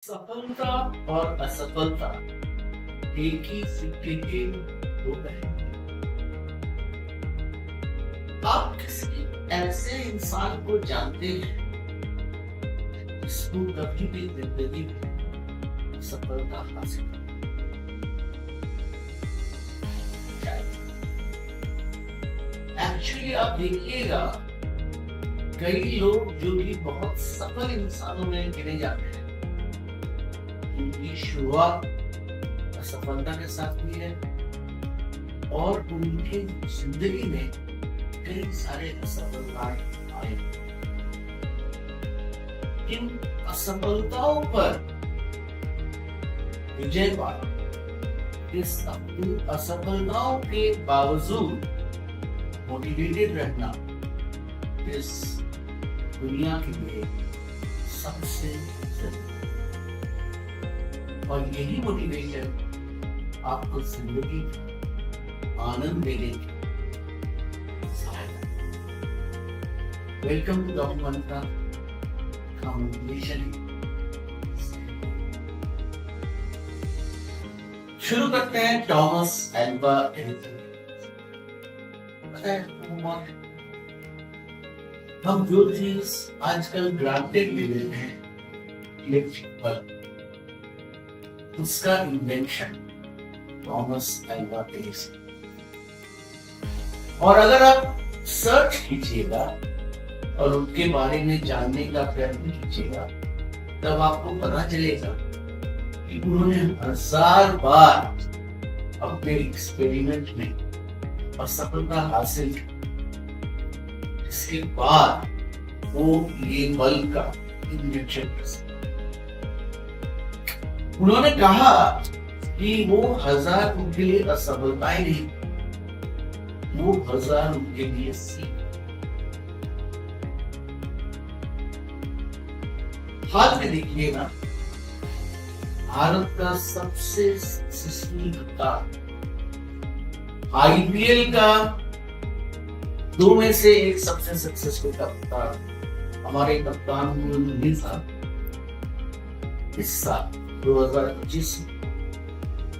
सफलता और असफलता एक ही सिक्के के दो पहलू हैं। आप किसी ऐसे इंसान को जानते हैं जिसको कभी भी जिंदगी में सफलता हासिल एक्चुअली आप देखिएगा कई लोग जो कि बहुत सफल इंसानों में गिने जाते हैं उनकी शुरुआत असफलता के साथ हुई है और उनकी जिंदगी में कई सारे असफलताएं आए। इन असफलताओं पर विजय पाना, इस असफलताओं के बावजूद मोटिवेटेड रहना इस दुनिया के लिए सबसे जरूरी, और यही मोटिवेशन आपको जिंदगी आनंद देने की सहायता। Welcome to the Mantra communication. शुरू करते हैं थॉमस अल्वा एडिसन। हम जो चीज आजकल ग्रांटेड ले लेते हैं इलेक्ट्रिक बल्ब, उसका इन्वेंशन थॉमस अल्वा एडिसन। और अगर आप सर्च कीजिएगा और उनके बारे में जानने का प्रयत्न कीजिएगा तब आपको पता चलेगा कि उन्होंने 1000 बार अपने एक्सपेरिमेंट में असफलता हासिल की। इसके बाद वो ये बल्ब का इन्वेंशन कर सके। उन्होंने कहा कि वो 1000 उनके लिए असफलताएं नहीं, वो 1000 उनके लिए सीख। हाल में देखिएगा भारत का सबसे सक्सेसफुल कप्तान, आईपीएल का 2 में से एक सबसे सक्सेसफुल कप्तान हमारे कप्तान धोनी साहब इस साल 2025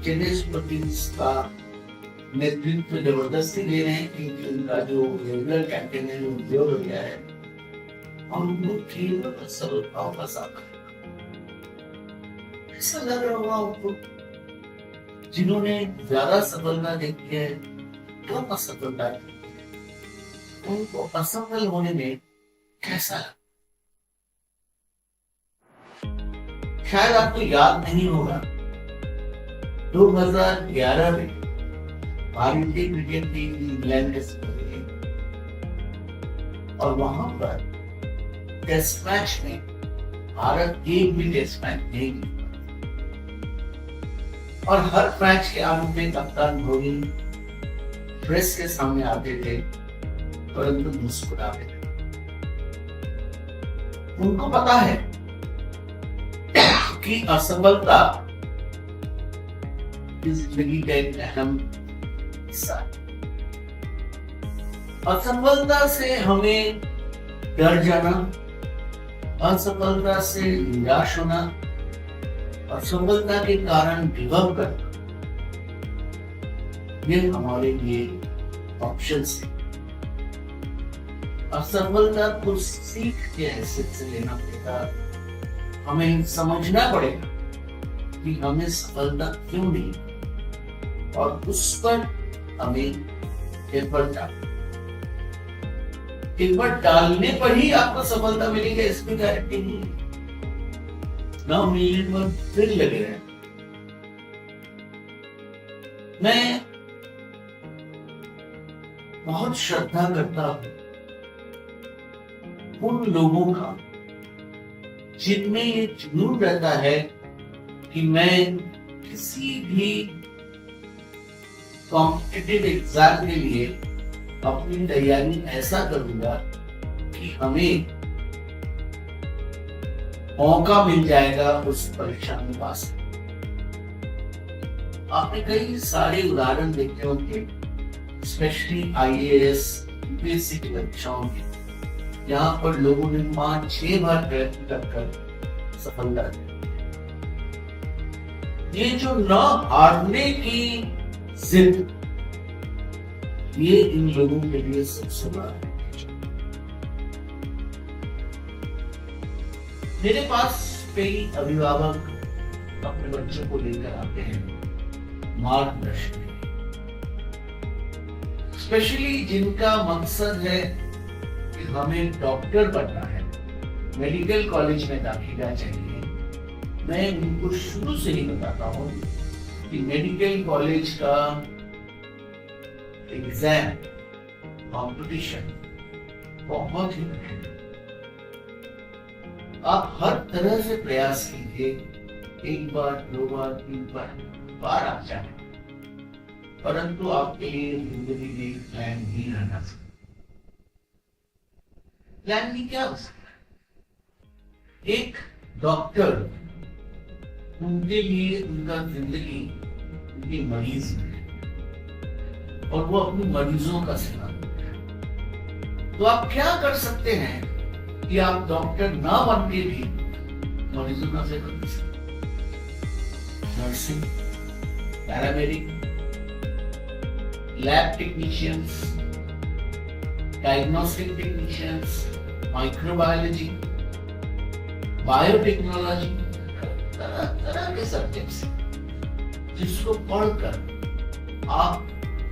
चेन्नई सुपर किंग्स का नेतृत्व जबरदस्ती दे रहे हैं क्योंकि उनका जो रेगुलर कैप्टन है वो उद्योग हो गया है और उनको खेल में सफलताओं का साथ ऐसा लग रहा होगा उनको जिन्होंने ज्यादा सफलता देखी है कम असफलता उनको असफल होने में कैसा लगा। शायद आपको याद नहीं होगा 2011 में भारतीय क्रिकेट टीम इंग्लैंड के साथ और वहां पर टेस्ट मैच में भारत एक भी टेस्ट मैच नहीं जीता और हर मैच के आरंभ में कप्तान धोनी प्रेस के सामने आते थे परंतु मुस्कुराते थे। उनको पता है कि असफलता इस जिंदगी का एक अहम हिस्सा है। असफलता से हमें डर जाना, असफलता से निराश होना, असफलता के कारण गिव करना, ये हमारे लिए ऑप्शन है। असफलता को सीख के हैसियत से लेना पड़ेगा। हमें समझना पड़ेगा कि हमें सफलता क्यों नहीं और उस पर हमें एफर्ट डालने पर ही आपको सफलता मिलेगी, इसकी गारंटी नहीं है। 9 मिलियन पर फिर लगे रहे। मैं बहुत श्रद्धा करता हूं उन लोगों का जिनमें ये जुनून रहता है कि मैं किसी भी कॉम्पिटिटिव एग्जाम के लिए अपनी तैयारी ऐसा करूंगा कि हमें मौका मिल जाएगा उस परीक्षा में पास। आपने कई सारे उदाहरण देखे होंगे, स्पेशली आईएएस यूपीएससी की परीक्षाओं के, यहाँ पर लोगों ने 5-6 बार प्रयत्न कर सफलता दी। ये जो न हारने की जिद, ये इन लोगों के लिए सबसे बड़ा है। मेरे पास कई अभिभावक अपने बच्चों को लेकर आते हैं मार्गदर्शन, स्पेशली जिनका मकसद है कि हमें डॉक्टर बनना है, मेडिकल कॉलेज में दाखिला चाहिए। मैं उनको शुरू से ही बताता हूँ कि मेडिकल कॉलेज का एग्जाम कंपटीशन बहुत ही कठिन है। आप हर तरह से प्रयास कीजिए, एक बार, दो बार, तीन बार आ जाए, परंतु आपके लिए जिंदगी में प्लान भी रहना चाहिए। प्लान भी क्या हो सकता है? एक डॉक्टर, उनके लिए उनका जिंदगी उनके मरीज है और वो अपने मरीजों का सेवा करते हैं। तो आप क्या कर सकते हैं कि आप डॉक्टर ना बन के भी मरीजों का सेवा कर सकते हैं। Nursing, paramedic, lab technicians, diagnostic technicians, microbiology, biotechnology, तरह तरह के सब्जेक्ट्स जिसको पढ़कर आप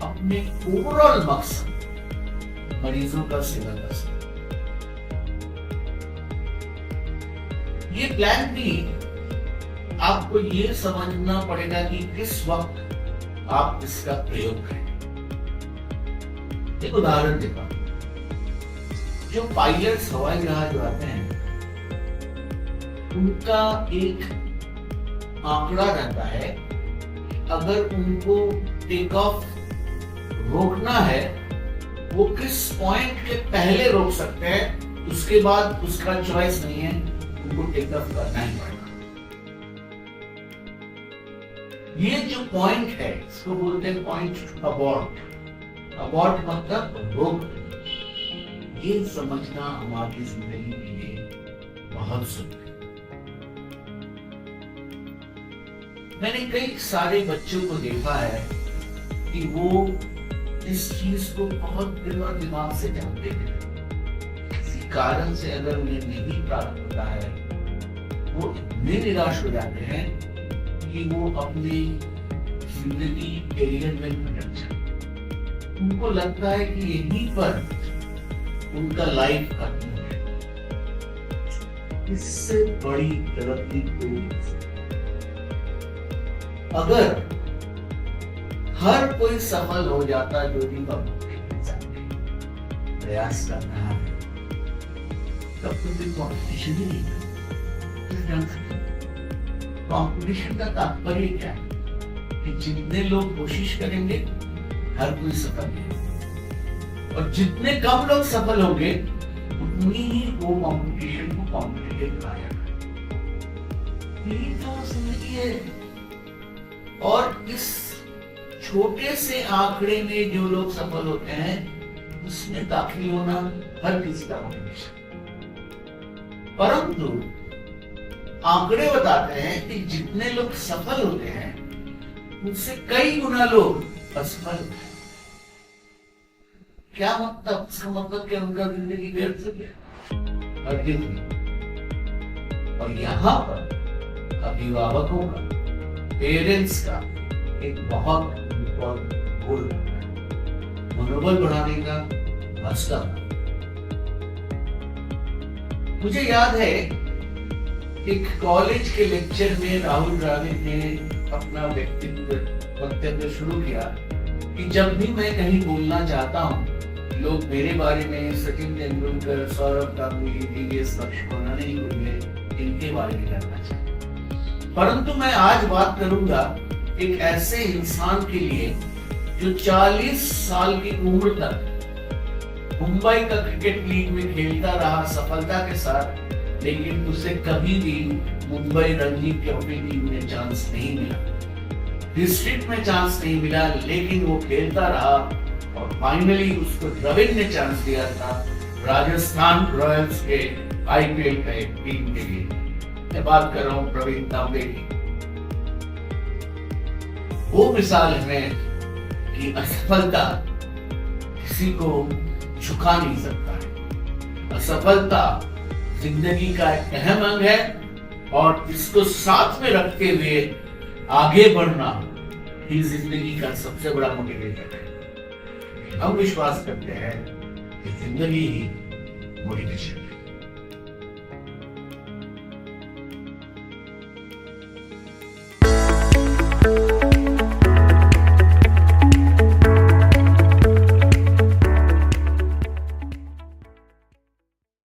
अपने ओवरऑल मकसद मरीजों का सेवा कर सकते। ये प्लान भी आपको ये समझना पड़ेगा कि किस वक्त आप इसका प्रयोग करें। एक उदाहरण देता हूं, जो पायलट्स हवाई जहाज आते हैं उनका एक आंकड़ा रहता है, अगर उनको टेक ऑफ रोकना है वो किस पॉइंट के पहले रोक सकते हैं, उसके बाद उसका चॉइस नहीं है, उनको टेक ऑफ करना ही पड़ेगा। ये जो पॉइंट है इसको बोलते हैं पॉइंट अबॉर्ट। अबॉर्ट मतलब रोक। ये समझना हमारी जिंदगी के लिए बहुत जरूरी है। मैंने कई सारे बच्चों को देखा है कि वो इस चीज को बहुत दिल और दिमाग से जानते हैं, किसी कारण से अगर उन्हें नहीं प्राप्त होता है वो इतने निराश हो जाते हैं कि वो अपनी जिंदगी करियर में भटक जाते। उनको लगता है कि यहीं पर उनका लाइफ खत्म है। इससे बड़ी तरक्की कोई नहीं। अगर हर कोई सफल हो जाता जो भी प्रयास कर रहा है, तब तो कोई कॉम्पिटिशन ही नहीं है। कॉम्पिटिशन का तात्पर्य क्या है कि जितने लोग कोशिश करेंगे हर कोई सफल है, और जितने कम लोग सफल होंगे उतनी ही वो कॉम्पिटिशन को कॉम्पिटिटिव बनाया। यही तो जिंदगी है। और इस छोटे से आंकड़े में जो लोग सफल होते हैं उसमें दाखिल होना हर किसी का मोटिवेशन। परंतु आंकड़े बताते हैं कि जितने लोग सफल होते हैं उनसे कई गुना लोग असफल होते हैं। क्या मतलब? इसका मतलब क्या उनका जिंदगी व्यर्थ हो गया? हरगिज़ नहीं। और यहाँ पर अभिभावकों का, पेरेंट्स का एक बहुत इम्पोर्टेंट रोल होता है, मनोबल बढ़ाने का, हौसला। मुझे याद है एक कॉलेज के लेक्चर में राहुल द्रविड़ ने अपना वक्तव्य शुरू किया कि जब भी मैं कहीं बोलना चाहता हूँ लोग मेरे बारे में सचिन तेंदुलकर, सौरव गांगुली, टीवीएस लक्ष्मण नहीं बोले, इनके बारे में जानना चाहिए। परंतु मैं आज बात करूंगा एक ऐसे इंसान के लिए जो 40 साल की उम्र तक मुंबई का क्रिकेट लीग में खेलता रहा सफलता के साथ, लेकिन उसे कभी भी मुंबई रणजी ट्रॉफी टीम में चांस नहीं मिला, डिस्ट्रिक्ट में चांस नहीं मिला, लेकिन वो खेलता रहा और फाइनली उसको द्रविड़ ने चांस दिया था राजस्थान रॉयल्स के आईपीएल का एक टीम के लिए। मैं बात कर रहा हूं प्रवीण तांबे की। वो मिसाल है कि असफलता किसी को झुका नहीं सकता है। असफलता जिंदगी का एक अहम अंग है और इसको साथ में रखते हुए आगे बढ़ना ही जिंदगी का सबसे बड़ा मोटिवेटर है। हम विश्वास करते हैं कि जिंदगी ही मोटिवेशन है।